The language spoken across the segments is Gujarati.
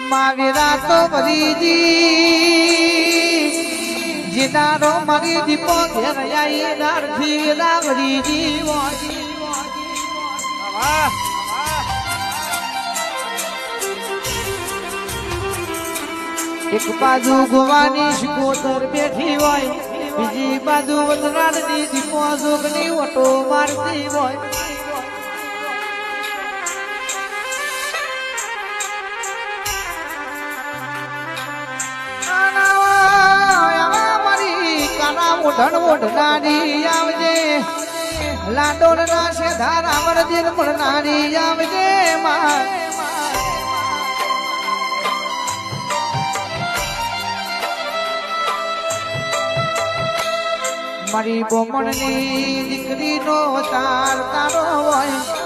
માવેરા તો ભરીજી જીનારો મારી દીપો ઘેર આઈ દારથી વેલા ભરીજી એક બાજુ ગોવાની શિકોતર બેઠી હોય બીજી બાજુ વતરાળની દીપો જોગની ઓટો મારતી હોય ઓઢણ ઓઢનારી આવજે લાડોળ ના છે ધારા મરજીર મળનારી આવજે મારી બોમણની દીકરીનો તાર તારો હોય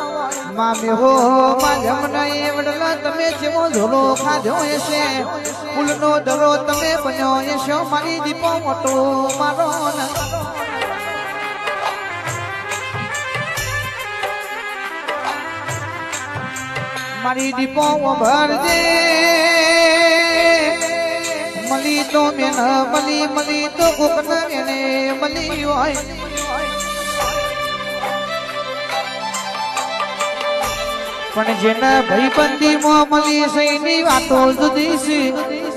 મામે હો માધમ નહીં વડલા તમે જેવો ઝોલો ખાધો હશે ફૂલનો દરો તમે બન્યો હશો મારી દીપો મોટો મારો મારી દીપો ભરજે મલી તો મેન મલી તો કોકન એને મલી હોય પણ જેને ભાઈબંધી માં મળી સઈની વાતો જુદી છે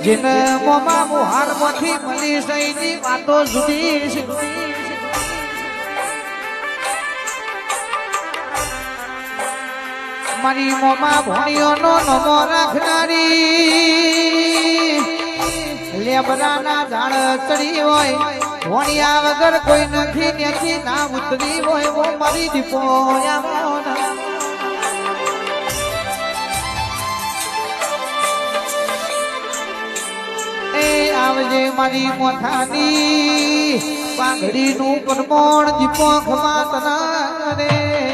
જેને મોમાં મોહાર માંથી મળી સઈની વાતો જુદી છે મારી મોમાં ભણીઓનો નમો રાખનારી લેબરાના ઝાડ ચડી હોય ભણ્યા વગર કોઈ નથી ત્યાંથી ના ઉતરી હોય વો મારી દીપો આવજે મારી મોઠાની પાંગડીનું પરમોણ દીપો ખમાત ના રે